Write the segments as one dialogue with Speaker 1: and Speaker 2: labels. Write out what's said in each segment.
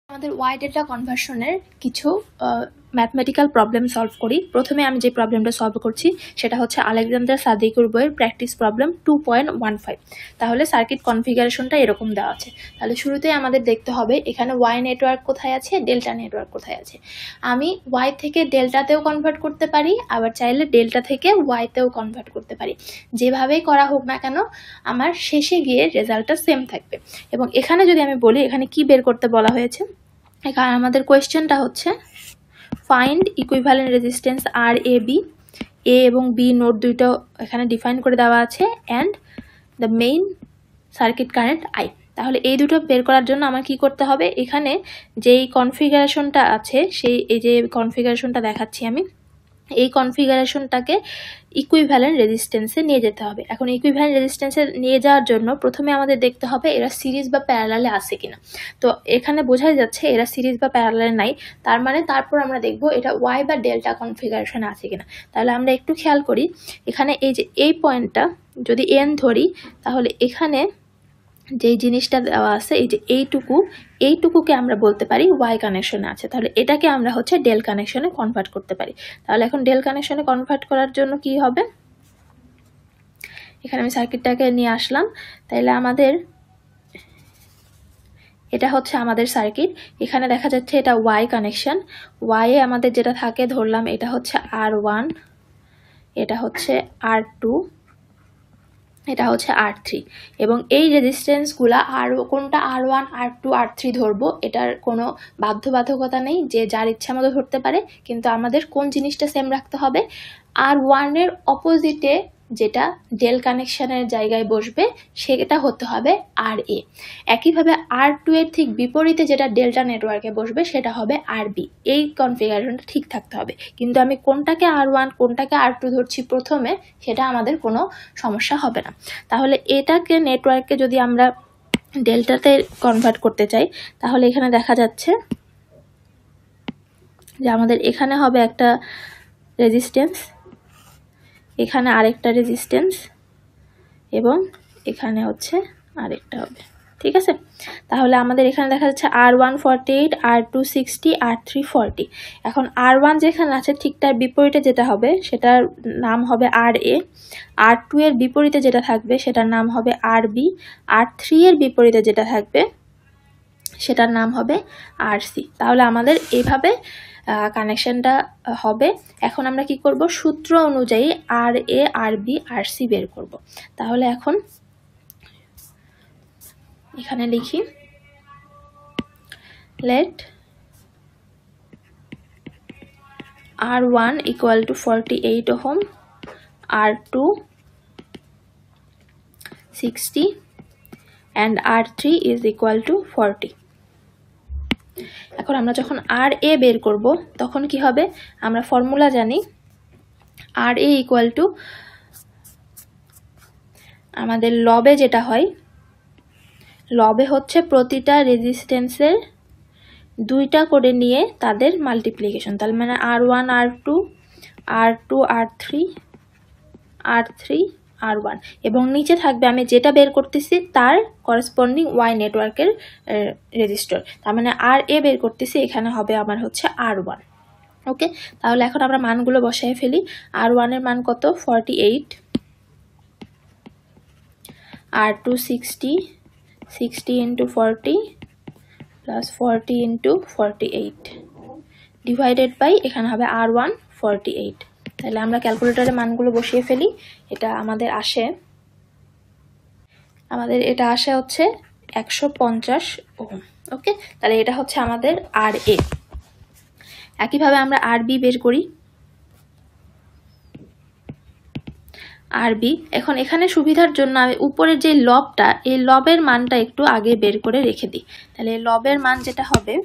Speaker 1: আমাদের Y delta কনভার্সনের কিছু mathematical problem solve করি। প্রথমে আমি যে প্রবলেমটা সলভ করছি সেটা হচ্ছে আলেকজান্ডার সাদিকুর বইয়ের প্র্যাকটিস প্রবলেম 2.15। তাহলে সার্কিট কনফিগারেশনটা এরকম দেওয়া আছে। তাহলে শুরুতেই আমাদের দেখতে হবে এখানে ওয়াই নেটওয়ার্ক কোথায় আছে, ডেল্টা নেটওয়ার্ক কোথায় আছে। আমি ওয়াই থেকে ডেল্টাতেও কনভার্ট করতে পারি, আবার চাইলে ডেল্টা থেকে ওয়াইতেও কনভার্ট করতে পারি। যেভাবেই করা হোক না কেন আমার শেষে গিয়ে রেজাল্টটা সেম থাকবে। এবং এখানে যদি আমি বলি এখানে কি বের করতে বলা হয়েছে, এখানে আমাদের কোয়েশ্চেনটা হচ্ছে find equivalent resistance R A B, এ এবং বি নোড দুইটা এখানে ডিফাইন করে দেওয়া আছে, and the main circuit current I. তাহলে এই দুটো বের করার জন্য আমার কি করতে হবে, এখানে যেই কনফিগারেশনটা আছে সেই এই যে কনফিগারেশনটা দেখাচ্ছি আমি, এই কনফিগারেশনটাকে ইকুইভ্যালেন্ট রেজিস্ট্যান্সে নিয়ে যেতে হবে। এখন ইকুইভ্যালেন্ট রেজিস্ট্যান্সে নিয়ে যাওয়ার জন্য প্রথমে আমাদের দেখতে হবে এরা সিরিজ বা প্যারালালে আছে কিনা। তো এখানে বোঝাই যাচ্ছে এরা সিরিজ বা প্যারালালে নাই, তার মানে তারপর আমরা দেখব এটা ওয়াই বা ডেল্টা কনফিগারেশনে আছে কিনা। তাহলে আমরা একটু খেয়াল করি, এখানে এই যে এই পয়েন্টটা যদি এন ধরি, তাহলে এখানে যেই জিনিসটা দেওয়া আছে এই যে এইটুকুকে আমরা বলতে পারি ওয়াই কানেকশনে আছে। তাহলে এটাকে আমরা হচ্ছে ডেল কানেকশনে কনভার্ট করতে পারি। তাহলে এখন ডেল কানেকশনে কনভার্ট করার জন্য কি হবে, এখানে আমি সার্কিটটাকে নিয়ে আসলাম। তাহলে আমাদের এটা হচ্ছে আমাদের সার্কিট। এখানে দেখা যাচ্ছে এটা ওয়াই কানেকশন, ওয়াই এ আমাদের যেটা থাকে ধরলাম এটা হচ্ছে R1, এটা হচ্ছে R2, এটা হচ্ছে R3, এবং এই রেজিস্ট্যান্সগুলা আর কোনটা R1, R2, R3 ধরবো এটার কোনো বাধ্যবাধকতা নেই, যে যার ইচ্ছা মতো ধরতে পারে। কিন্তু আমাদের কোন জিনিসটা সেম রাখতে হবে, R1 এর অপোজিটে যেটা ডেল কানেকশনের জায়গায় বসবে সেটা হতে হবে RA। একইভাবে R2 এর ঠিক বিপরীতে যেটা ডেল্টা নেটওয়ার্কে বসবে সেটা হবে RB। এই কনফিগারেশনটা ঠিক থাকতে হবে, কিন্তু আমি কোনটাকে R1 কোনটাকে R2 ধরছি প্রথমে সেটা আমাদের কোনো সমস্যা হবে না। তাহলে এটাকে নেটওয়ার্কে যদি আমরা ডেল্টাতে কনভার্ট করতে চাই, তাহলে এখানে দেখা যাচ্ছে যে আমাদের এখানে হবে একটা রেজিস্ট্যান্স, এখানে আরেকটা রেজিস্ট্যান্স, এবং এখানে হচ্ছে আরেকটা হবে। ঠিক আছে, তাহলে আমাদের এখানে দেখা যাচ্ছে R1 48, R2 60, R3 40। এখন R1 যেখানে আছে ঠিক তার বিপরীতে যেটা হবে সেটার নাম হবে RA, R2 এর বিপরীতে যেটা থাকবে সেটার নাম হবে RB, R3 এর বিপরীতে যেটা থাকবে সেটার নাম হবে RC। তাহলে আমাদের এইভাবে কানেকশনটা হবে। এখন আমরা কি করব, সূত্র অনুযায়ী RA, RB, RC বের করব। তাহলে এখন এখানে লিখি, let R1 equal to 48 ohm, R2 60 and R3 is equal to 40। এখন আমরা যখন RA বের করব তখন কি হবে, আমরা ফর্মুলা জানি, RA equal to আমাদের লবে যেটা হয়, লবে হচ্ছে প্রতিটা রেজিস্ট্যান্সের দুইটা করে নিয়ে তাদের মাল্টিপ্লিকেশন। তার মানে R1 R2, R2 R3, R3 R1, এবং নিচে থাকবে আমি যেটা বের করতেছি তার করেসপন্ডিং ওয়াই নেটওয়ার্কের রেজিস্টার। তার মানে RA বের করতেছি, এখানে হবে আমার হচ্ছে R1। ওকে, তাহলে এখন আমরা মানগুলো বসায় ফেলি। R1 এর মান কত, 48, R2 60, 60 into 40 plus 40 into 48 divided by এখানে হবে R1 48। তাহলে আমরা ক্যালকুলেটরে মানগুলো বসিয়ে ফেলি। এটা আমাদের আসে হচ্ছে 150 ওহম। ওকে, তাহলে এটা হচ্ছে আমাদের RA। একইভাবে আমরা RB বের করি, RB। এখন এখানে সুবিধার জন্য আমি উপরের যে লবটা, এই লবের মানটা একটু আগে বের করে রেখে দিই। তাহলে লবের মান যেটা হবে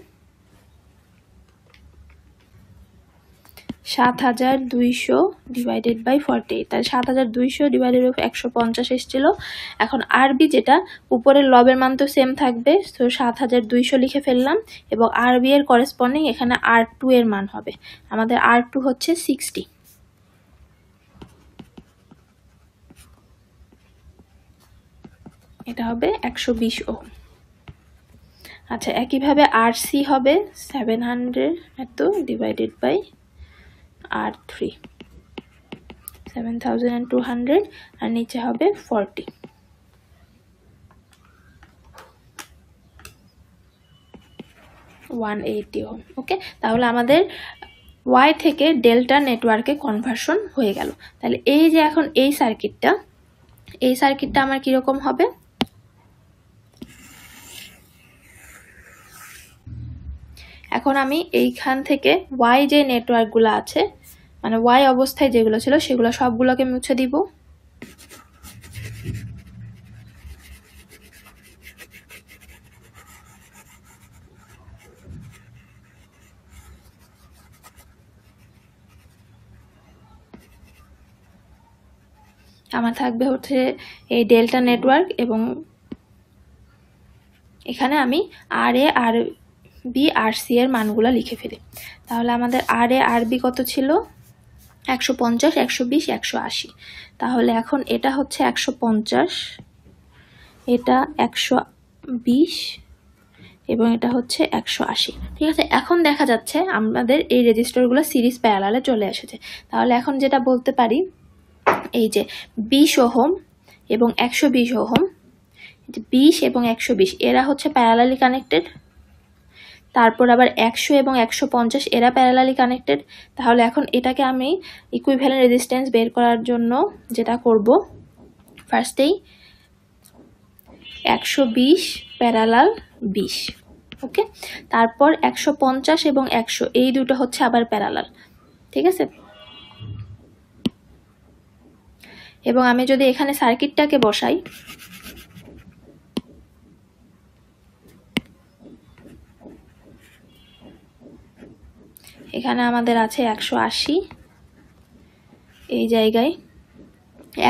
Speaker 1: 7200 ডিভাইডেড বাই 48, তাহলে 7200 ডিভাইডেড বাই 150 এসেছিল। এখন RB যেটা উপরের লবের মান তো সেম থাকবে, তো 7200 লিখে ফেললাম, এবং RB এর করেসপন্ডিং এখানে R2 এর মান হবে, আমাদের R2 হচ্ছে 60। এটা হবে 120 ওহম। আচ্ছা, একইভাবে RC হবে 700 এত ডিভাইডেড বাই R3 7200 আর নিচে হবে 40 180 ওহম। ওকে, তাহলে আমাদের Y থেকে ডেল্টা নেটওয়ার্কে কনভার্সন হয়ে গেল। তাহলে এই যে এখন এই সার্কিটটা আমার কিরকম হবে, এখন আমি এইখান থেকে Y যে নেটওয়ার্কগুলো আছে মানে Y অবস্থায় যেগুলো ছিল সেগুলো সবগুলোকে মুছে দিব। আমার থাকবে হচ্ছে এই ডেল্টা নেটওয়ার্ক এবং এখানে আমি RA RB RC এর মানগুলো লিখে ফেলি। তাহলে আমাদের RA RB কত ছিল 150 120 180। তাহলে এখন এটা হচ্ছে 150, এটা 120 এবং এটা হচ্ছে 180। ঠিক আছে, এখন দেখা যাচ্ছে আমাদের এই রেজিস্টারগুলো সিরিজ প্যারালালে চলে এসেছে। তাহলে এখন যেটা বলতে পারি এই যে 20 ওহম এবং 120 ওহম, 20 এবং 120 এরা হচ্ছে প্যারালালি কানেক্টেড। তারপর আবার 100 এবং 150 এরা প্যারালালি কানেক্টেড। তাহলে এখন এটাকে আমি ইকুইভ্যালেন্ট রেজিস্ট্যান্স বের করার জন্য যেটা করব, ফার্স্টেই 120 প্যারালাল 20, ওকে, তারপর 150 এবং 100 এই দুটো হচ্ছে আবার প্যারালাল। ঠিক আছে, এবং আমি যদি এখানে সার্কিটটাকে বসাই, এখানে আমাদের আছে 180, এই জায়গায়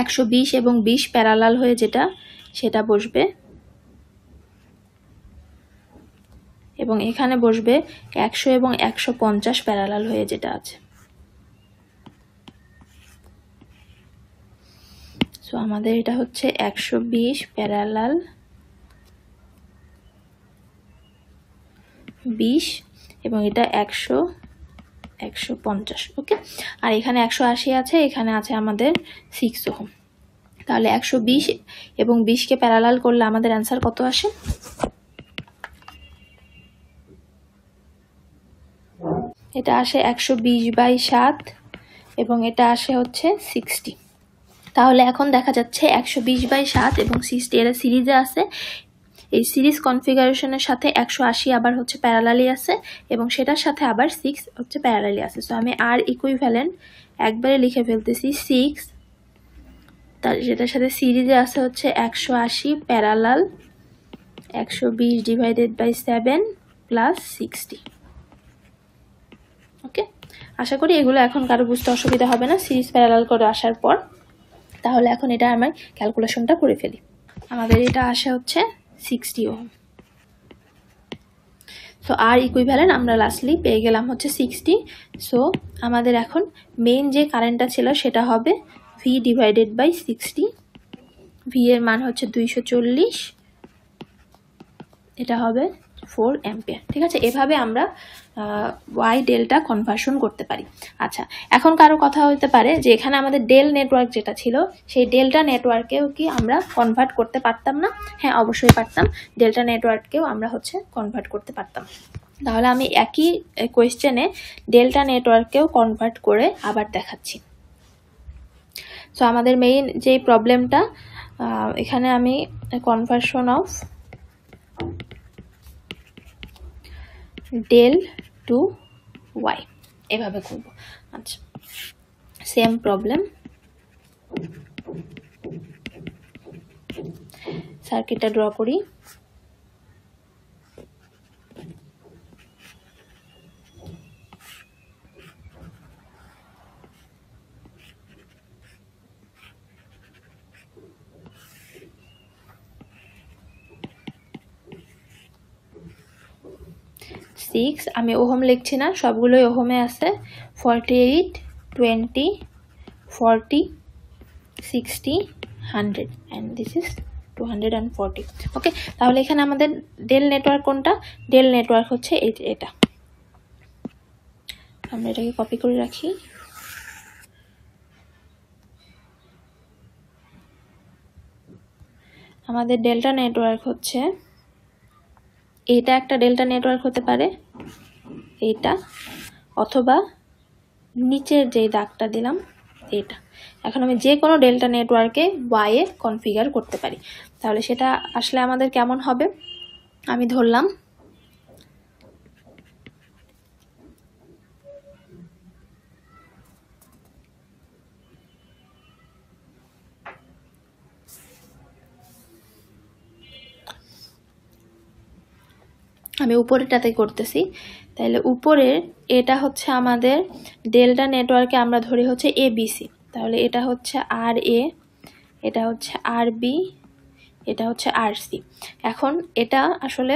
Speaker 1: 120 এবং 20 প্যারালাল হয়ে সেটা বসবে এবং এখানে বসবে 100 এবং 150 প্যারালাল হয়ে যেটা আছে। সো আমাদের এটা হচ্ছে 120 প্যারালাল 20 এবং এটা 100 150, ওকে। আর এখানে 180 আছে, এখানে আছে আমাদের 6 ওহম। তাহলে 120 এবং 20কে প্যারালাল করলে আমাদের অ্যান্সার কত আসে, এটা আসে 120/7 এবং এটা আসে হচ্ছে 60। তাহলে এখন দেখা যাচ্ছে 120/7 এবং 60 এরা সিরিজে আছে। এই সিরিজ কনফিগারেশনের সাথে 180 আবার হচ্ছে প্যারালালি আছে এবং সেটার সাথে আবার 6 হচ্ছে প্যারালালি আছে। সো আমি আর ইকুইভ্যালেন্ট একবারে লিখে ফেলতেছি 6, তার যেটার সাথে সিরিজে আছে হচ্ছে 180 প্যারালাল 120/7 প্লাস 60। ওকে, আশা করি এগুলো এখন কারো বুঝতে অসুবিধা হবে না সিরিজ প্যারালাল করে আসার পর। তাহলে এখন এটা আমার ক্যালকুলেশনটা করে ফেলি। আমাদের এটা আসে হচ্ছে 60 ওহম। সো আর ইকুইভ্যালেন্ট আমরা লাস্টলি পেয়ে গেলাম হচ্ছে 60। সো আমাদের এখন মেইন যে কারেন্টটা ছিল সেটা হবে V/60। ভি এর মান হচ্ছে 240, এটা হবে 4 অ্যাম্পিয়ার। ঠিক আছে, এভাবে আমরা ওয়াই ডেল্টা কনভার্সন করতে পারি। আচ্ছা, এখন কারো কথা হতে পারে যে এখানে আমাদের ডেল নেটওয়ার্ক যেটা ছিল সেই ডেল্টা নেটওয়ার্কেও কি আমরা কনভার্ট করতে পারতাম না? হ্যাঁ, অবশ্যই পারতাম, ডেল্টা নেটওয়ার্ককেও আমরা হচ্ছে কনভার্ট করতে পারতাম। তাহলে আমি একই কোয়েশ্চেনে ডেল্টা নেটওয়ার্ককেও কনভার্ট করে আবার দেখাচ্ছি। সো আমাদের মেইন যে প্রবলেমটা, এখানে আমি conversion of del to Y এভাবে করব। আচ্ছা, সেম প্রবলেম, সার্কিটটা ড্র করি। আমি ওহম লিখছি না, সবগুলোই ওহমে আছে। 48, 20, 40, 60, 100 and this is 240। ওকে, তাহলে এখানে আমাদের ডেল নেটওয়ার্ক কোনটা? ডেল নেটওয়ার্ক হচ্ছে এই যে এটা। আমরা এটাকে কপি করে রাখি। আমাদের ডেল্টা নেটওয়ার্ক হচ্ছে এটা, একটা ডেল্টা নেটওয়ার্ক হতে পারে এইটা, অথবা নিচের যে দাগটা দিলাম এটা। এখন আমি যে কোনো ডেল্টা নেটওয়ার্কে ওয়াই এ কনফিগার করতে পারি। তাহলে সেটা আসলে আমাদের কেমন হবে? আমি ধরলাম আমি উপরেরটাতে করতেছি। তাহলে উপরের এটা হচ্ছে আমাদের ডেল্টা নেটওয়ার্কে আমরা ধরি হচ্ছে ABC। তাহলে এটা হচ্ছে RA, এটা হচ্ছে RB, এটা হচ্ছে RC। এখন এটা আসলে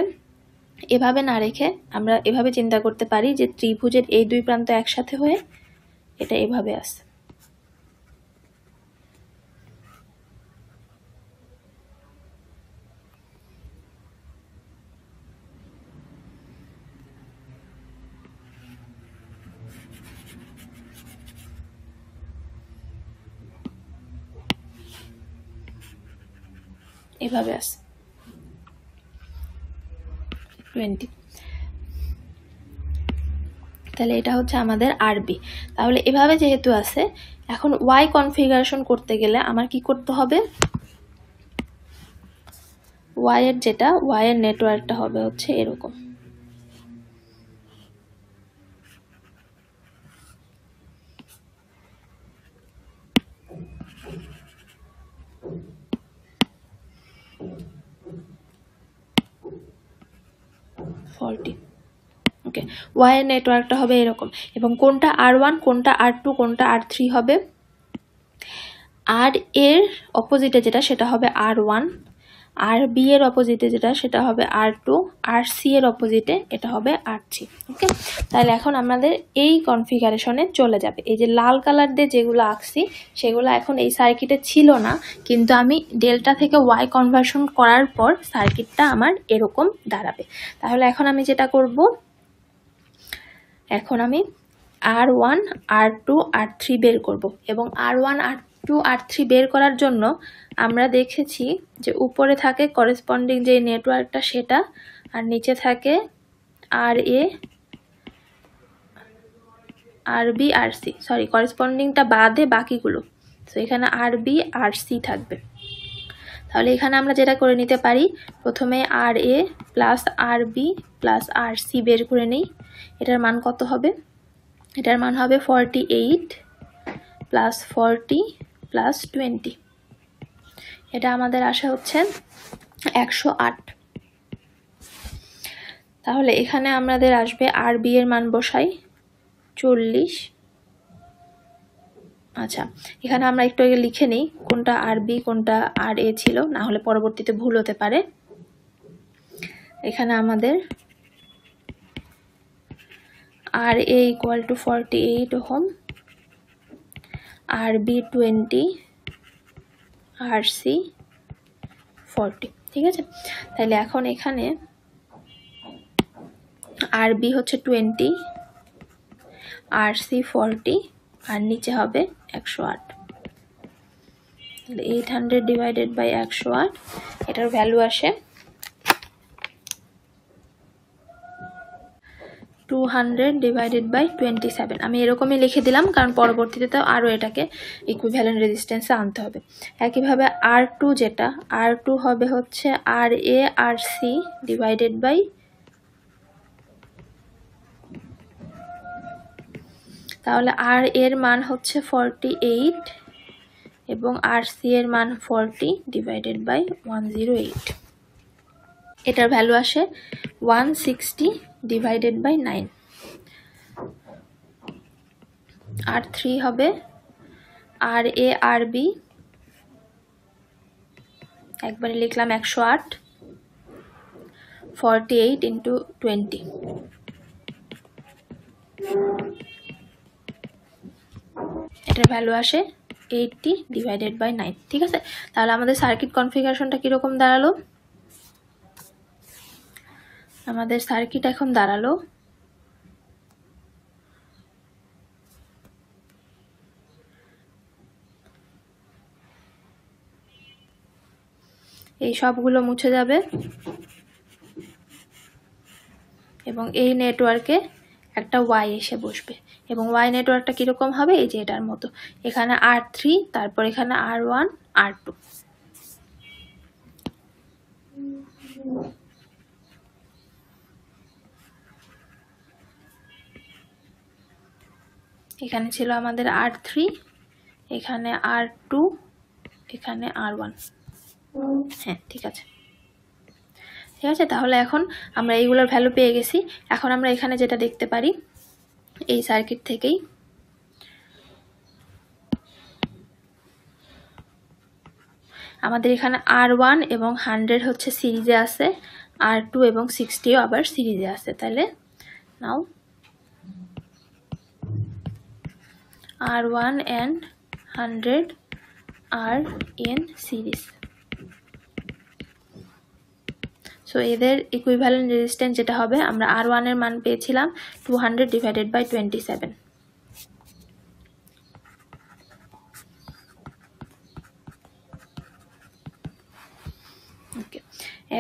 Speaker 1: এভাবে না রেখে আমরা এভাবে চিন্তা করতে পারি যে ত্রিভুজের এই দুই প্রান্ত একসাথে হয়ে এটা এভাবে আছে। এভাবে আছে 20। তাহলে এটা হচ্ছে আমাদের RB। তাহলে এভাবে যেহেতু আছে, এখন ওয়াই কনফিগারেশন করতে গেলে আমার কি করতে হবে? ওয়াই এর নেটওয়ার্কটা হবে হচ্ছে এরকম। ওকে, ওয়াই এর নেটওয়ার্কটা হবে এরকম। এবং কোনটা R1, কোনটা R2, কোনটা R3 হবে? আর এর অপোজিটে যেটা সেটা হবে R1, আর বি এর অপোজিটে যেটা সেটা হবে R2, আর সি এর অপোজিটে এটা হবে R3। ওকে, তাহলে এখন আমাদের এই কনফিগারেশনে চলে যাবে। এই যে লাল কালার দিয়ে যেগুলো আঁকছি সেগুলো এখন এই সার্কিটে ছিল না, কিন্তু আমি ডেল্টা থেকে ওয়াই কনভার্সন করার পর সার্কিটটা আমার এরকম দাঁড়াবে। তাহলে এখন আমি যেটা করব, এখন আমি R1, R2, R3 বের করব। এবং R1, R2, R3 বের করার জন্য আমরা দেখেছি যে উপরে থাকে করেসপন্ডিং যে নেটওয়ার্কটা সেটা, আর নিচে থাকে RA, RB, RC। সরি, করেসপন্ডিংটা বাদে বাকিগুলো। তো এখানে RB, RC থাকবে। তাহলে এখানে আমরা যেটা করে নিতে পারি, প্রথমে RA plus RB plus RC বের করে নেই। এটার মান কত হবে? এটার মান হবে 48 প্লাস 40 প্লাস 20। এটা আমাদের আসা হচ্ছে 108। তাহলে এখানে আমাদের আসবে RB এর মান বসাই 40। আচ্ছা, এখানে আমরা একটু আগে লিখে নিই কোনটা RB কোনটা RA ছিল, না হলে পরবর্তীতে ভুল হতে পারে। এখানে আমাদের RA equal to 48 ohm, RB 20, RC 40। ঠিক আছে, তাহলে এখন এখানে RB হচ্ছে 20, RC 40, আর নিচে হবে 108। তাহলে 800 ডিভাইডেড বাই 108, এটার ভ্যালু আসে 200 ডিভাইডেড বাই 27। আমি এরকমই লিখে দিলাম কারণ পরবর্তীতে তো আরও এটাকে ইকুইভ্যালেন্ট রেজিস্ট্যান্সে আনতে হবে। একইভাবে R2 যেটা, R2 হবে হচ্ছে RA RC ডিভাইডেড বাই, তাহলে R এর মান হচ্ছে 48 এবং RC এর মান 40 ডিভাইডেড বাই 108। এটার ভ্যালু আসে 160 ডিভাইডেড বাই 9। R3 হবে RA RB, একবারে লিখলাম 108, 48 ইন্টু 20। এটার ভ্যালু আসে 80 ডিভাইডেড বাই 9। ঠিক আছে, তাহলে আমাদের সার্কিট কনফিগারেশনটা কীরকম দাঁড়ালো? আমাদের সার্কিট এখন দাঁড়ালো এই সবগুলো মুছে যাবে এবং এই নেটওয়ার্কে একটা ওয়াই এসে বসবে এবং ওয়াই নেটওয়ার্কটা কীরকম হবে? এই যে এটার মতো, এখানে R3, তারপর এখানে R1, R2। এখানে ছিল আমাদের R3, এখানে R2, এখানে R1। হ্যাঁ, ঠিক আছে। ঠিক আছে, তাহলে এখন আমরা এইগুলোর ভ্যালু পেয়ে গেছি। এখন আমরা এখানে যেটা দেখতে পারি এই সার্কিট থেকেই, আমাদের এখানে R1 এবং 100 হচ্ছে সিরিজে আছে, R2 এবং 60ও আবার সিরিজে আছে। তাহলে নাও R1 and 100 are in series. So এদের ইকুইভ্যালেন্ট রেজিস্ট্যান্স যেটা হবে, আমরা R1 এর মান পেয়েছিলাম 200 ডিভাইডেড বাই 27। ওকে,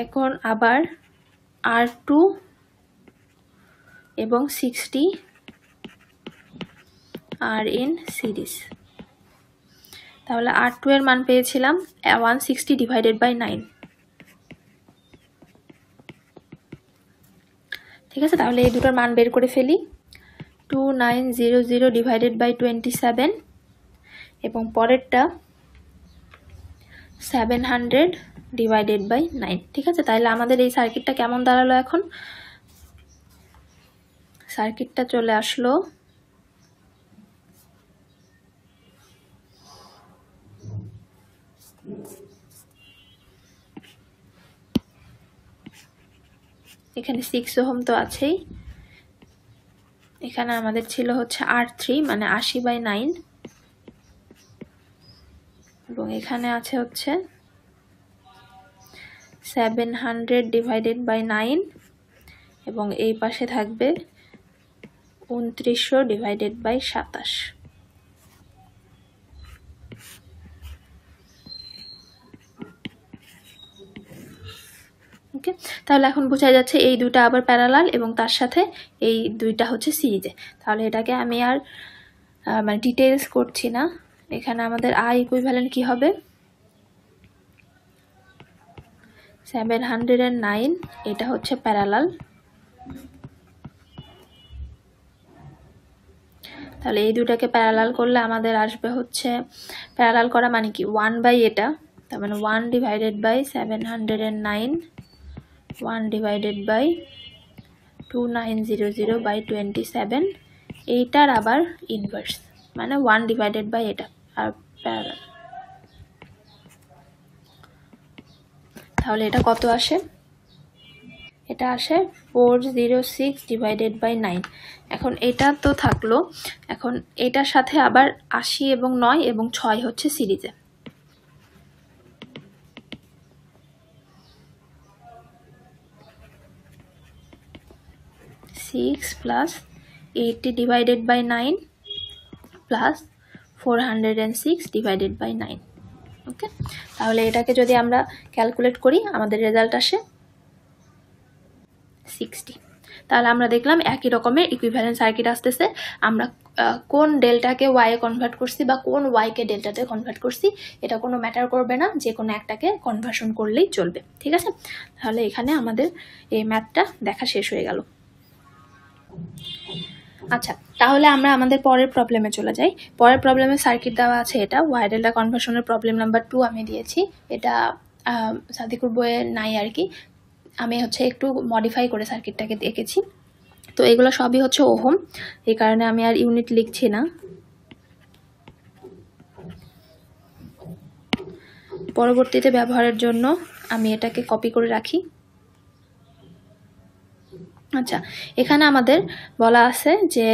Speaker 1: এখন আবার R2 এবং 60 আর ইন সিরিজ। তাহলে R2 এর মান পেয়েছিলাম 160 ডিভাইডেড বাই 9। ঠিক আছে, তাহলে এই দুটোর মান বের করে ফেলি। 2900 ডিভাইডেড বাই 27 এবং পরেরটা 700 ডিভাইডেড বাই 9। ঠিক আছে, তাহলে আমাদের এই সার্কিটটা কেমন দাঁড়ালো? এখন সার্কিটটা চলে আসলো এখানে 6 ওহম তো আছেই, এখানে আমাদের ছিল হচ্ছে R3 মানে 80/9 এবং এখানে আছে হচ্ছে 700 ডিভাইডেড বাই 9 এবং এই পাশে থাকবে 2900 ডিভাইডেড বাই 27। ওকে, তাহলে এখন বোঝা যাচ্ছে এই দুটো আবার প্যারালাল এবং তার সাথে এই দুইটা হচ্ছে সিরিজে। তাহলে এটাকে আমি আর মানে ডিটেইলস করছি না। এখানে আমাদের আই ইকুইভ্যালেন্ট কি হবে? 709, এটা হচ্ছে প্যারালাল। তাহলে এই দুটাকে প্যারালাল করলে আমাদের আসবে হচ্ছে, প্যারালাল করা মানে কি 1 বাই এটা, তার মানে 1 divided by 709, 1 divided by 2900 by 27, এইটার আবার ইনভার্স মানে 1 ডিভাইডেড বাই এটা আর প্যারালাল। তাহলে এটা কত আসে? এটা আসে 406 ডিভাইডেড বাই 9। এখন এটা তো থাকলো, এখন এটার সাথে আবার 80 এবং 9 এবং 6 হচ্ছে সিরিজে। Six plus 80 divided by 9 plus 406 divided by 9। Okay, তাহলে এটাকে যদি আমরা ক্যালকুলেট করি আমাদের রেজাল্ট আসে 60। তাহলে আমরা দেখলাম একই রকমের ইকুইভ্যালেন্ট সার্কিট আসতেছে। আমরা কোন ডেল্টাকে ওয়াই এ কনভার্ট করছি বা কোন ওয়াইকে ডেল্টাতে কনভার্ট করছি এটা কোনো ম্যাটার করবে না, যে কোনো একটাকে কনভার্সন করলেই চলবে। ঠিক আছে, তাহলে এখানে আমাদের এই ম্যাথটা দেখা শেষ হয়ে গেল। আচ্ছা, তাহলে আমরা আমাদের পরের প্রবলেমে চলে যাই। পরের প্রবলেমে সার্কিট দেওয়া আছে, এটা ওয়াই ডেল্টা কনভার্সনের প্রবলেম নাম্বার 2 আমি দিয়েছি। এটা সাদিকুর বইয়ে নাই আর কি, আমি হচ্ছে একটু মডিফাই করে সার্কিটটাকে দেখেছি। তো এগুলো সবই হচ্ছে ওহম, এই কারণে আমি আর ইউনিট লিখছি না। পরবর্তীতে ব্যবহারের জন্য আমি এটাকে কপি করে রাখি। আচ্ছা, এখানে আমাদের বলা আছে যে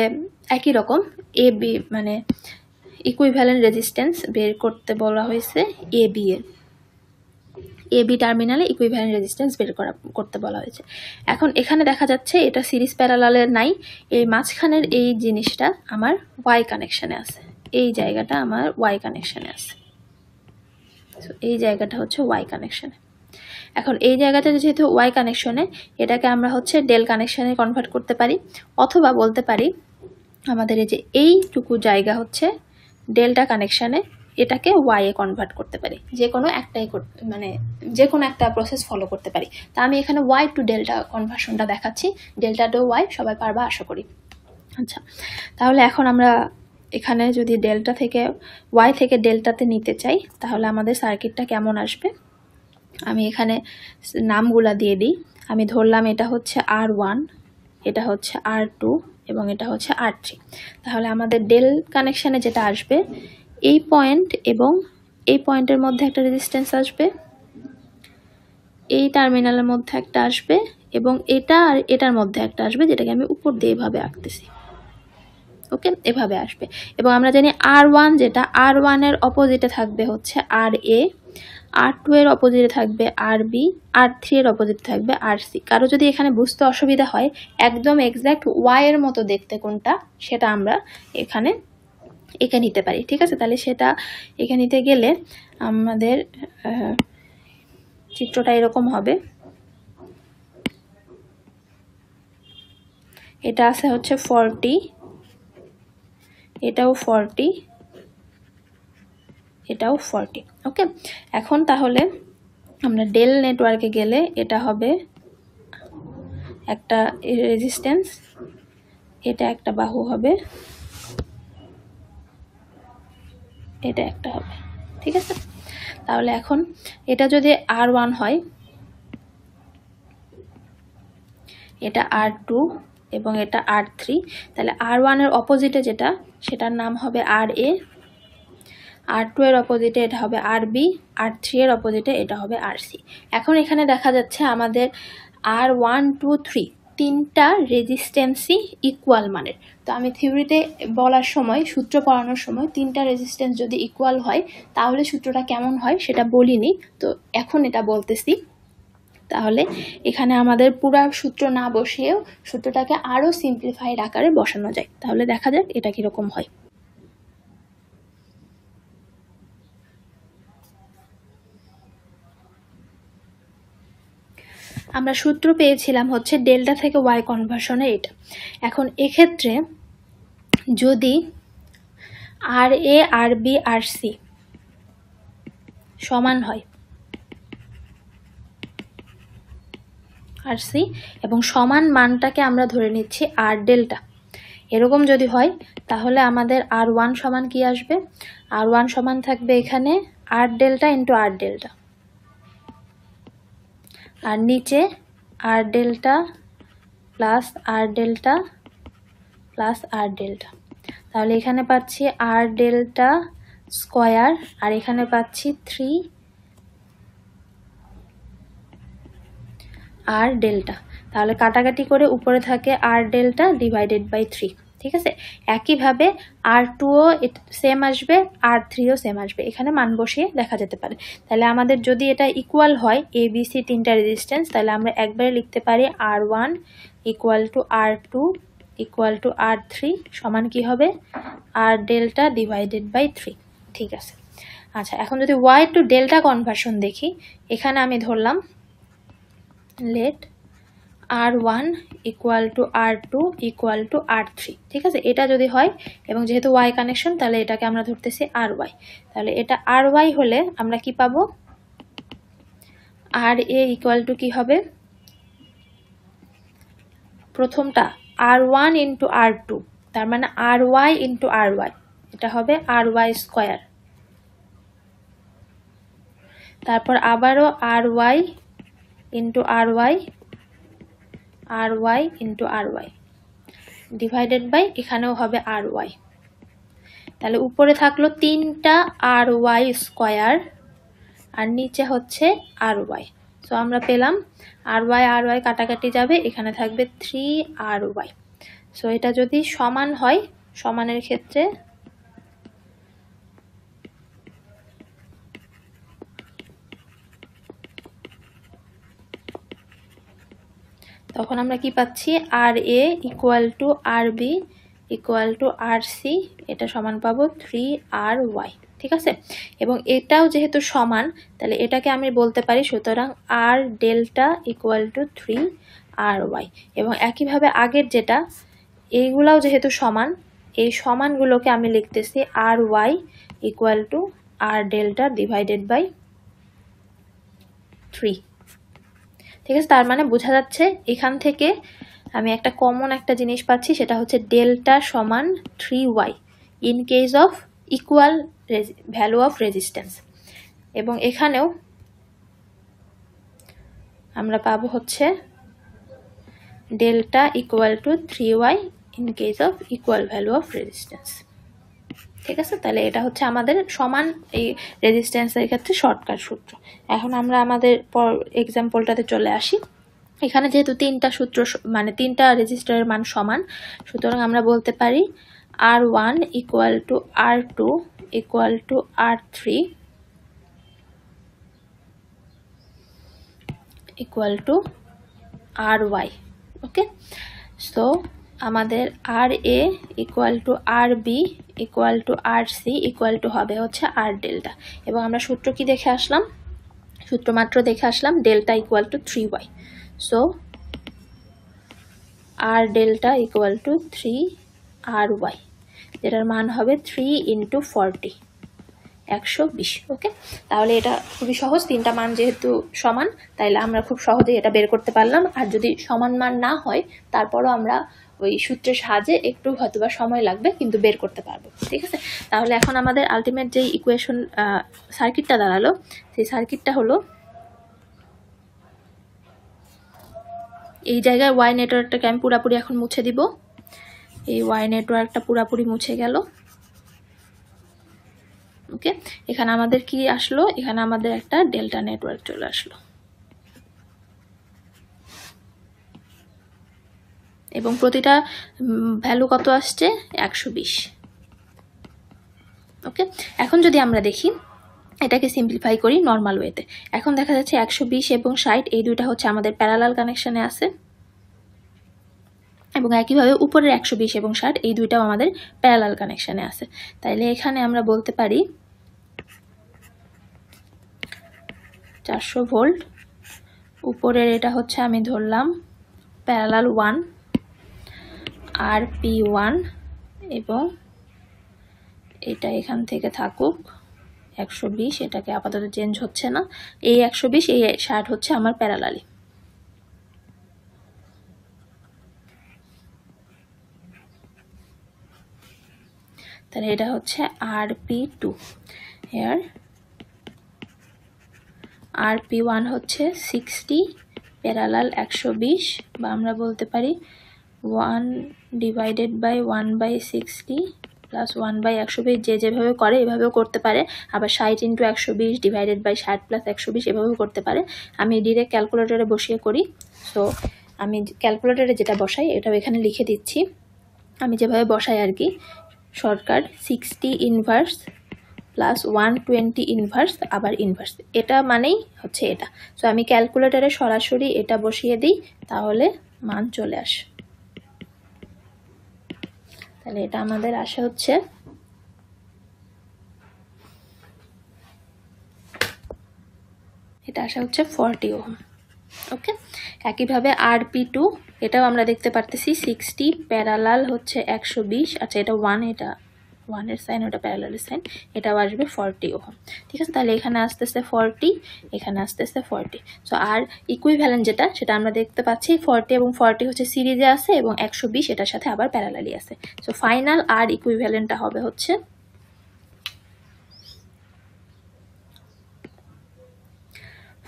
Speaker 1: একই রকম এ বি মানে ইকুইভ্যালেন্ট রেজিস্ট্যান্স বের করতে বলা হয়েছে এবি এর। এবি টার্মিনালে ইকুইভ্যালেন্ট রেজিস্ট্যান্স বের করতে বলা হয়েছে। এখন এখানে দেখা যাচ্ছে এটা সিরিজ প্যারালালের নাই, এই মাঝখানের এই জিনিসটা আমার ওয়াই কানেকশানে আছে, এই জায়গাটা আমার ওয়াই কানেকশানে আছে। এই জায়গাটা হচ্ছে ওয়াই কানেকশানে। এখন এই জায়গাটা যেহেতু ওয়াই কানেকশনে, এটাকে আমরা হচ্ছে ডেল কানেকশানে কনভার্ট করতে পারি, অথবা বলতে পারি আমাদের এই যে এইটুকু জায়গা হচ্ছে ডেল্টা কানেকশানে, এটাকে ওয়াই এ কনভার্ট করতে পারি। যে কোনো একটাই মানে যে কোনো একটা প্রসেস ফলো করতে পারি। তা আমি এখানে ওয়াই টু ডেল্টা কনভার্সনটা দেখাচ্ছি, ডেল্টা টু ওয়াই সবাই পারবা আশা করি। আচ্ছা, তাহলে এখন আমরা এখানে যদি ডেল্টা থেকে ওয়াই থেকে ডেল্টাতে নিতে চাই, তাহলে আমাদের সার্কিটটা কেমন আসবে? আমি এখানে নামগুলা দিয়ে দিই। আমি ধরলাম এটা হচ্ছে R1, এটা হচ্ছে R2 এবং এটা হচ্ছে R3। তাহলে আমাদের ডেল কানেকশানে যেটা আসবে, এই পয়েন্ট এবং এই পয়েন্টের মধ্যে একটা রেজিস্ট্যান্স আসবে, এই টার্মিনালের মধ্যে একটা আসবে, এবং এটা আর এটার মধ্যে একটা আসবে, যেটাকে আমি উপর দিয়ে এভাবে আঁকতেছি। ওকে, এভাবে আসবে। এবং আমরা জানি R1 যেটা, R1 এর অপোজিটে থাকবে হচ্ছে RA, R2 এর অপোজিটে থাকবে RB, R3 এর অপোজিটে থাকবে RC। কারো যদি এখানে বুঝতে অসুবিধা হয়, একদম এক্স্যাক্ট ওয়াই এর মতো দেখতে কোনটা, সেটা আমরা এখানে এঁকে নিতে পারি। ঠিক আছে, তাহলে সেটা এঁকে নিতে গেলে আমাদের চিত্রটা এরকম হবে। এটা আছে হচ্ছে 40, এটাও 40, এটাও 40। ওকে, এখন তাহলে আমরা ডেল নেটওয়ার্কে গেলে এটা হবে একটা রেজিস্ট্যান্স, এটা একটা বাহু হবে, এটা একটা হবে। ঠিক আছে, তাহলে এখন এটা যদি R1 হয়, এটা R2 এবং এটা R3, তাহলে R1 এর অপোজিটে যেটা, সেটার নাম হবে RA, R2 এর অপোজিটে এটা হবে RB, R3 এর অপোজিটে এটা হবে RC। এখন এখানে দেখা যাচ্ছে আমাদের R1 2 3 তিনটা রেজিস্ট্যান্সই ইকুয়াল মানের। তো আমি থিওরিতে বলার সময়, সূত্র পড়ানোর সময় তিনটা রেজিস্ট্যান্স যদি ইকুয়াল হয়, তাহলে সূত্রটা কেমন হয় সেটা বলিনি, তো এখন এটা বলতেছি। তাহলে এখানে আমাদের পুরো সূত্র না বসিয়েও সূত্রটাকে আরও সিম্পলিফাইড আকারে বসানো যায়। তাহলে দেখা যাক এটা কীরকম হয়। আমরা সূত্র পেয়েছিলাম হচ্ছে ডেল্টা থেকে ওয়াই কনভার্সনের এটা। এখন এক্ষেত্রে যদি RA RB RC সমান হয়, RC এবং সমান মানটাকে আমরা ধরে নিচ্ছি R ডেল্টা, এরকম যদি হয়, তাহলে আমাদের R1 সমান কি আসবে? R1 সমান থাকবে এখানে R delta into R delta, আর নিচে R delta plus R delta plus R delta. তাহলে এখানে পাচ্ছি R ডেল্টা স্কয়ার, আর এখানে পাচ্ছি 3R ডেল্টা। তাহলে কাটাকাটি করে উপরে থাকে R ডেল্টা ডিভাইডেড বাই 3। ঠিক আছে, একইভাবে R2ও সেম আসবে, R3ও সেম আসবে, এখানে মান বসিয়ে দেখা যেতে পারে। তাহলে আমাদের যদি এটা ইকুয়াল হয় ABC তিনটা রেজিস্ট্যান্স, তাহলে আমরা একবারে লিখতে পারি R1 equal to R2 equal to R3 সমান কি হবে? R delta divided by 3। ঠিক আছে, আচ্ছা, এখন যদি ওয়াই টু ডেল্টা কনভার্সন দেখি, এখানে আমি ধরলাম let R1 equal to R2 equal to R3। ঠিক আছে, এটা যদি হয় এবং যেহেতু ওয়াই কানেকশন, তাহলে এটাকে আমরা ধরতেছি RY। তাহলে এটা RY হলে আমরা কি পাবো? RA ইকুয়াল টু কি হবে? প্রথমটা R1 ইন্টু R2, তার মানে RY ইন্টু RY, এটা হবে RY স্কয়ার। তারপর আবারও RY into RY, RY into RY divided by এখানেও হবে RY। তাহলে উপরে থাকলো তিনটা RY স্কয়ার আর নিচে হচ্ছে RY। সো আমরা পেলাম RY কাটাকাটি যাবে, এখানে থাকবে 3RY। সো এটা যদি সমান হয়, সমানের ক্ষেত্রে তখন আমরা কি পাচ্ছি, R A equal to R B equal to R C, এটা সমান পাবো 3RY। ঠিক আছে, এবং এটাও যেহেতু সমান তাহলে এটাকে আমি বলতে পারি সুতরাং আর ডেল্টা ইকুয়াল টু 3RY। এবং একইভাবে আগের যেটা, এইগুলাও যেহেতু সমান, এই সমানগুলোকে আমি লিখতেছি RY equal to R delta divided by 3। ঠিক আছে, তার মানে বোঝা যাচ্ছে এখান থেকে আমি একটা কমন একটা জিনিস পাচ্ছি, সেটা হচ্ছে ডেল্টা সমান 3Y in case of equal value of resistance. এবং এখানেও আমরা পাবো হচ্ছে delta equal to 3Y in case of equal value of resistance. ঠিক আছে, তাহলে এটা হচ্ছে আমাদের সমান এই রেজিস্ট্যান্সের ক্ষেত্রে শর্টকাট সূত্র। এখন আমরা আমাদের এক্সাম্পলটাতে চলে আসি। এখানে যেহেতু তিনটা সূত্র মানে তিনটা রেজিস্টারের মান সমান, সুতরাং আমরা বলতে পারি R1 equal to R2 equal to R3 equal to RY। Okay, so আমাদের R A equal to R B equal to R C equal to হবে হচ্ছে আর ডেল্টা। এবং আমরা সূত্র কি দেখে আসলাম, সূত্র মাত্র দেখে আসলাম delta equal to 3Y। So R delta equal to 3RY, যেটার মান হবে 3 ইন্টু 40, 120। ওকে, তাহলে এটা খুবই সহজ, তিনটা মান যেহেতু সমান তাইলে আমরা খুব সহজেই এটা বের করতে পারলাম। আর যদি সমান মান না হয় তারপরও আমরা ওই সূত্রের সাহায্যে একটু হয়তোবা সময় লাগবে, কিন্তু বের করতে পারবো। ঠিক আছে, তাহলে এখন আমাদের আলটিমেট যে ইকুয়েশন সার্কিটটা দাঁড়ালো, সেই সার্কিটটা হলো এই জায়গায় ওয়াই নেটওয়ার্কটাকে আমি পুরাপুরি এখন মুছে দিব। এই ওয়াই নেটওয়ার্কটা পুরাপুরি মুছে গেল। ওকে, এখানে আমাদের কি আসলো, এখানে আমাদের একটা ডেল্টা নেটওয়ার্ক চলে আসলো এবং প্রতিটা ভ্যালু কত আসছে, 120। ওকে, এখন যদি আমরা দেখি এটাকে সিম্পলিফাই করি নর্মাল ওয়েতে, এখন দেখা যাচ্ছে 120 এবং 60 এই দুইটা হচ্ছে আমাদের প্যারালাল কানেকশনে আছে, এবং একইভাবে উপরের 120 এবং 60 এই দুইটাও আমাদের প্যারালাল কানেকশনে আছে। তাইলে এখানে আমরা বলতে পারি 400 ভোল্ট, উপরের এটা হচ্ছে আমি ধরলাম প্যারালাল 1 RP1, এবং এটা এখান থেকে থাকুক 120, এটাকে আপাতত চেঞ্জ হচ্ছে না। এই 120 এই 60 হচ্ছে আমার প্যারালালি। তাহলে এটা হচ্ছে RP2, এর RP1 হচ্ছে 60 প্যারালাল 120, বা আমরা বলতে পারি 1 ডিভাইডেড বাই 1/60 প্লাস 1/120, যে যেভাবে করে এভাবেও করতে পারে, আবার 60 ইন্টু 120 ডিভাইডেড বাই 60 প্লাস 120 এভাবেও করতে পারে। আমি ডিরেক্ট ক্যালকুলেটরে বসিয়ে করি। সো আমি ক্যালকুলেটরে যেটা বসাই এটাও এখানে লিখে দিচ্ছি, আমি যেভাবে বসাই আর কি। শর্টকাট 60 ইনভার্স প্লাস 120 ইনভার্স আবার ইনভার্স, এটা মানেই হচ্ছে এটা। সো আমি ক্যালকুলেটরে সরাসরি এটা বসিয়ে দিই, তাহলে মান চলে আসে। তাহলে এটা আমাদের আসে হচ্ছে এটা আসা হচ্ছে 40 ওহম। ওকে, একইভাবে RP2 এটাও আমরা দেখতে পারতেছি 60 প্যারালাল হচ্ছে 120, আচ্ছা এটা 1, এটা 1 এর সাইন, ওটা প্যারালালের সাইন, এটাও আসবে 40 ওহম। ঠিক আছে, তাহলে এখানে আসতেছে 40, এখানে আসতেছে 40। সো আর ইকুইভ্যালেন্ট যেটা সেটা আমরা দেখতে পাচ্ছি 40 এবং 40 হচ্ছে সিরিজে আছে, এবং 120 এটার সাথে আবার প্যারালালি আছে। সো ফাইনাল আর ইকুইভ্যালেন্টটা হবে হচ্ছে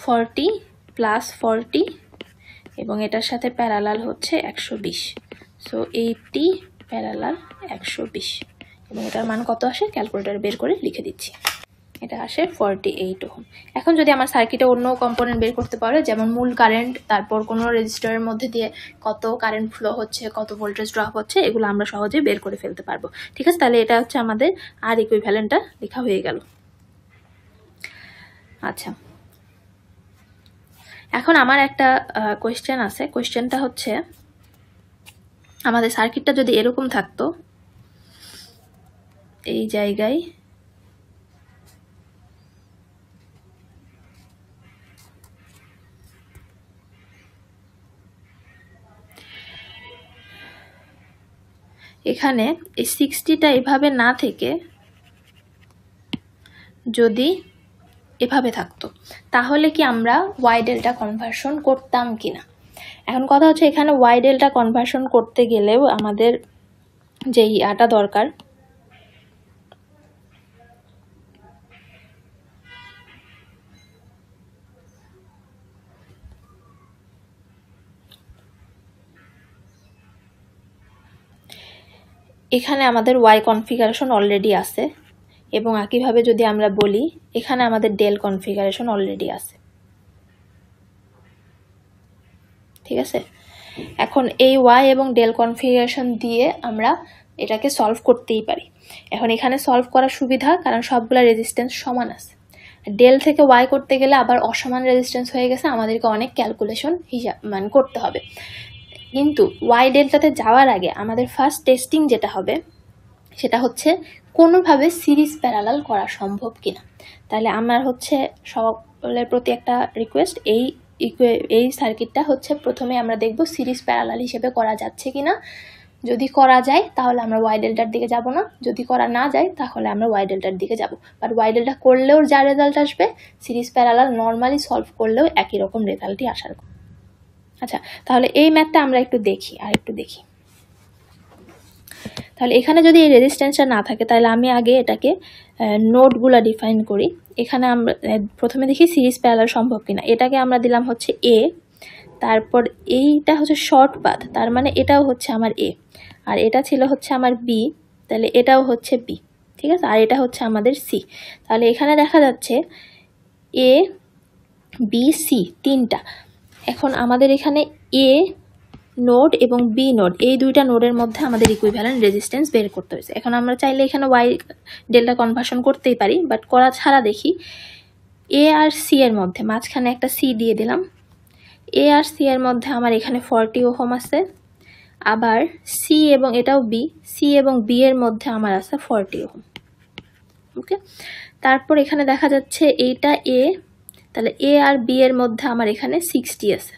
Speaker 1: 40 প্লাস 40, এবং এটার সাথে প্যারালাল হচ্ছে 120। সো 80 প্যারালাল 120, এবং এটার মান কত আসে ক্যালকুলেটরে বের করে লিখে দিচ্ছি, এটা আসে 48 ওহম। এখন যদি আমার সার্কিটে অন্য কম্পোনেন্ট বের করতে পারে, যেমন মূল কারেন্ট, তারপর কোনো রেজিস্টারের মধ্যে দিয়ে কত কারেন্ট ফ্লো হচ্ছে, কত ভোল্টেজ ড্রপ হচ্ছে, এগুলো আমরা সহজেই বের করে ফেলতে পারবো। ঠিক আছে, তাহলে এটা হচ্ছে আমাদের আর ইকুইভ্যালেন্টটা লেখা হয়ে গেল। আচ্ছা, এখন আমার একটা কোয়েশ্চেন আছে, কোয়েশ্চেনটা হচ্ছে আমাদের সার্কিটটা যদি এরকম থাকতো, এই জায়গায় এখানে এই 60টা এভাবে না থেকে যদি এভাবে থাকতো, তাহলে কি আমরা ওয়াই ডেল্টা কনভার্সন করতাম কিনা। এখন কথা হচ্ছে এখানে ওয়াই ডেল্টা কনভার্সন করতে গেলেও আমাদের যে ইয়াটা দরকার, এখানে আমাদের ওয়াই কনফিগারেশন অলরেডি আছে, এবং একইভাবে যদি আমরা বলি এখানে আমাদের ডেল কনফিগারেশন অলরেডি আছে, ঠিক আছে। এখন এই ওয়াই এবং ডেল কনফিগারেশন দিয়ে আমরা এটাকে সলভ করতেই পারি। এখন এখানে সলভ করার সুবিধা, কারণ সবগুলা রেজিস্ট্যান্স সমান আছে। ডেল থেকে ওয়াই করতে গেলে আবার অসমান রেজিস্ট্যান্স হয়ে গেছে, আমাদেরকে অনেক ক্যালকুলেশন মানে করতে হবে। কিন্তু ওয়াই ডেল্টাতে যাওয়ার আগে আমাদের ফার্স্ট টেস্টিং যেটা হবে সেটা হচ্ছে কোনোভাবে সিরিজ প্যারালাল করা সম্ভব কিনা। তাহলে আমার হচ্ছে সকলের প্রতি একটা রিকোয়েস্ট, এই সার্কিটটা হচ্ছে প্রথমে আমরা দেখব সিরিজ প্যারালাল হিসেবে করা যাচ্ছে কিনা। যদি করা যায় তাহলে আমরা ওয়াই ডেল্টার দিকে যাব না, যদি করা না যায় তাহলে আমরা ওয়াই ডেল্টার দিকে যাব। বাট ওয়াই ডেল্টা করলেও যা রেজাল্ট আসবে, সিরিজ প্যারালাল নর্মালি সলভ করলেও একই রকম রেজাল্টই আসার। আচ্ছা, তাহলে এই ম্যাথটা আমরা একটু দেখি, তাহলে এখানে যদি এই রেজিস্ট্যান্সটা না থাকে তাহলে আমি আগে এটাকে নোডগুলো ডিফাইন করি। এখানে আমরা প্রথমে দেখি সিরিজ প্যারালাল সম্ভব কিনা। এটাকে আমরা দিলাম হচ্ছে এ, তারপর এইটা হচ্ছে শর্ট পাথ, তার মানে এটাও হচ্ছে আমার এ, আর এটা ছিল হচ্ছে আমার বি, তাহলে এটাও হচ্ছে বি, ঠিক আছে। আর এটা হচ্ছে আমাদের সি। তাহলে এখানে দেখা যাচ্ছে এ বি সি তিনটা। এখন আমাদের এখানে এ নোড এবং বি নোড, এই দুইটা নোডের মধ্যে আমাদের ইকুইভ্যালেন্ট রেজিস্ট্যান্স বের করতে হয়েছে। এখন আমরা চাইলে এখানে ওয়াই ডেল্টা কনভার্সন করতেই পারি, বাট করা ছাড়া দেখি এ আর সি এর মধ্যে মাঝখানে একটা সি দিয়ে দিলাম। এ আর সি এর মধ্যে আমার এখানে 40 ওহম আছে, আবার সি এবং এটাও বি, সি এবং বি এর মধ্যে আমার আছে 40 ওহম। ওকে, তারপর এখানে দেখা যাচ্ছে এইটা এ, তাহলে এ আর বি এর মধ্যে আমার এখানে 60 আছে।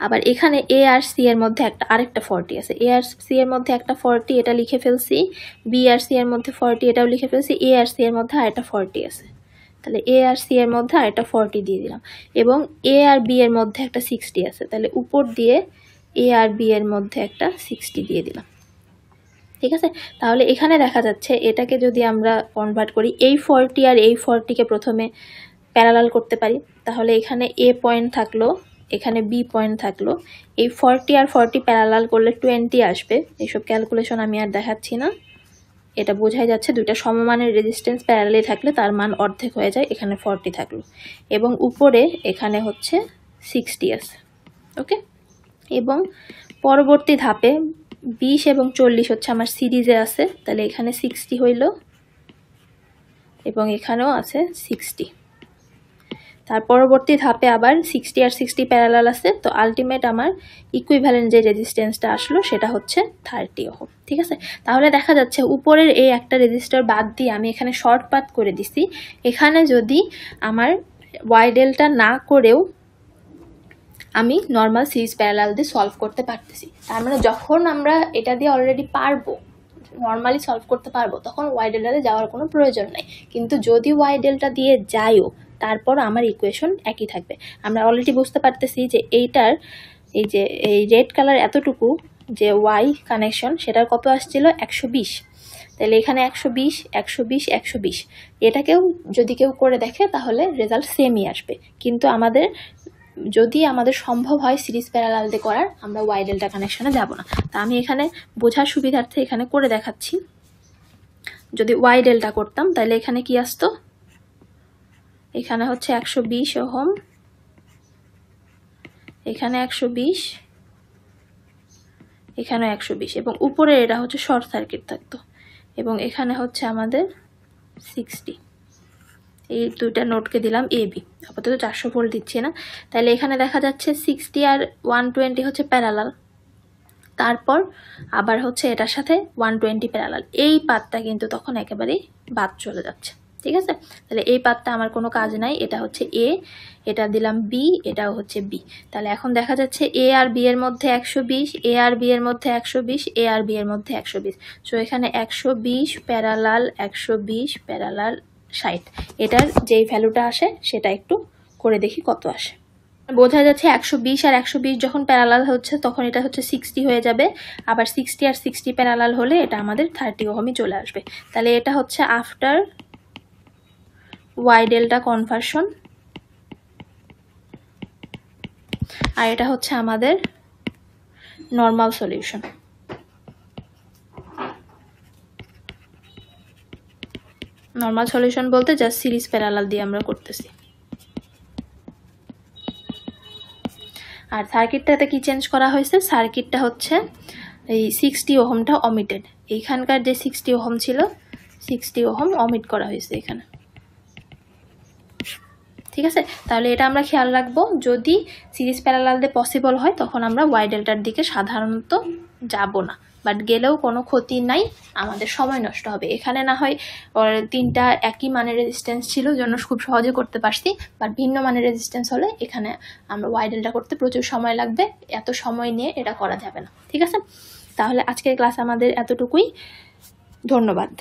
Speaker 1: আবার এখানে এ আর সি এর মধ্যে আরেকটা 40 আছে। এ আর সি এর মধ্যে একটা 40, এটা লিখে ফেলছি। বি আর সি এর মধ্যে 40, এটাও লিখে ফেলছি। এ আর সি এর মধ্যে আরেকটা 40 আছে, তাহলে এ আর সি এর মধ্যে আরেকটা 40 দিয়ে দিলাম। এবং এ আর বি এর মধ্যে একটা 60 আছে, তাহলে উপর দিয়ে এ আর বি এর মধ্যে একটা 60 দিয়ে দিলাম, ঠিক আছে। তাহলে এখানে দেখা যাচ্ছে এটাকে যদি আমরা কনভার্ট করি, এই 40 আর এই 40কে প্রথমে প্যারালাল করতে পারি, তাহলে এখানে এ পয়েন্ট থাকলো, এখানে বি পয়েন্ট থাকলো। এই 40 আর 40 প্যারালাল করলে 20 আসবে। এইসব ক্যালকুলেশন আমি আর দেখাচ্ছি না, এটা বোঝাই যাচ্ছে দুইটা সমমানের রেজিস্ট্যান্স প্যারালালে থাকলে তার মান অর্ধেক হয়ে যায়। এখানে 40 থাকলো এবং উপরে এখানে হচ্ছে 60 আছে। ওকে, এবং পরবর্তী ধাপে 20 এবং 40 হচ্ছে আমার সিরিজে আছে, তাহলে এখানে 60 হইল এবং এখানেও আছে 60। তার পরবর্তী ধাপে আবার 60 আর 60 প্যারালাল আছে, তো আলটিমেট আমার ইকুইভ্যালেন্ট যে রেজিস্ট্যান্সটা আসলো সেটা হচ্ছে 30 ওহম, ঠিক আছে। তাহলে দেখা যাচ্ছে উপরের এই একটা রেজিস্টার বাদ দিয়ে আমি এখানে শর্ট পাথ করে দিছি। এখানে যদি আমার ওয়াই ডেল্টা না করেও আমি নর্মাল সিরিজ প্যারালাল দিয়ে সলভ করতে পারতেছি, তার মানে যখন আমরা এটা দিয়ে অলরেডি পারবো, নর্মালি সলভ করতে পারবো, তখন ওয়াই ডেল্টাতে যাওয়ার কোনো প্রয়োজন নাই। কিন্তু যদি ওয়াই ডেল্টা দিয়ে যাইও, তারপর আমার ইকুয়েশন একই থাকবে। আমরা অলরেডি বুঝতে পারতেছি যে এইটার এই যে এই রেড কালার এতটুকু যে ওয়াই কানেকশন, সেটার কত আসছিল 120। তাহলে এখানে 120 120 120, এটাকেও যদি কেউ করে দেখে তাহলে রেজাল্ট সেমই আসবে। কিন্তু যদি আমাদের সম্ভব হয় সিরিজ প্যারালাল দিয়ে করার, আমরা ওয়াই ডেল্টা কানেকশনে যাব না। তা আমি এখানে বোঝার সুবিধার্থে এখানে করে দেখাচ্ছি। যদি ওয়াই ডেল্টা করতাম তাহলে এখানে কি আসতো, এখানে হচ্ছে 120 ওহম, এখানে 120, এখানে 120, এবং উপরে এটা হচ্ছে শর্ট সার্কিট থাকতো, এবং এখানে হচ্ছে আমাদের 60, এই দুইটা নোটকে দিলাম এবি, আপাতত 400 ভোল্ট দিচ্ছি না। তাহলে এখানে দেখা যাচ্ছে 60 আর 120 হচ্ছে প্যারালাল, তারপর আবার হচ্ছে এটার সাথে 120 প্যারালাল। এই পাতটা কিন্তু তখন একেবারেই বাদ চলে যাচ্ছে, ঠিক আছে? তাহলে এই পাতটা আমার কোনো কাজ নাই, এটা হচ্ছে এ, এটা দিলাম বি, এটাও হচ্ছে বি। তাহলে এখন দেখা যাচ্ছে এ আর বি এর মধ্যে 120, এ আর বি এর মধ্যে 120, এ আর বি এর মধ্যে 120। সো এখানে 120 প্যারালাল 120 প্যারালাল 60, এটার যেই ভ্যালুটা আসে সেটা একটু করে দেখি কত আসে। বোঝা যাচ্ছে 120 আর 120 যখন প্যারালাল হচ্ছে তখন এটা হচ্ছে 60 হয়ে যাবে, আবার 60 আর 60 প্যারালাল হলে এটা আমাদের 30 ওহমই চলে আসবে। তাহলে এটা হচ্ছে আফটার ওয়াই ডেল্টা কনভার্সন, আর এটা হচ্ছে আমাদের নর্মাল সলিউশন। নর্মাল সলিউশন বলতে জাস্ট সিরিজ প্যারালাল দিয়ে আমরা করতেছি। আর সার্কিটটাতে কি চেঞ্জ করা হয়েছে, সার্কিটটা হচ্ছে এই 60 ওহমটা অমিটেড, এইখানকার যে 60 ওহম ছিল 60 ওহম অমিট করা হয়েছে এখানে, ঠিক আছে? তাহলে এটা আমরা খেয়াল রাখবো, যদি সিরিজ প্যারালাল দিয়ে পসিবল হয় তখন আমরা ওয়াই ডেল্টার দিকে সাধারণত যাব না, বাট গেলেও কোনো ক্ষতি নাই, আমাদের সময় নষ্ট হবে। এখানে না হয় তিনটা একই মানের রেজিস্ট্যান্স ছিল জন্য খুব সহজে করতে পারছি, বাট ভিন্ন মানের রেজিস্ট্যান্স হলে এখানে আমরা ওয়াই ডেল্টা করতে প্রচুর সময় লাগবে, এত সময় নিয়ে এটা করা যাবে না, ঠিক আছে? তাহলে আজকের ক্লাস আমাদের এতটুকুই, ধন্যবাদ।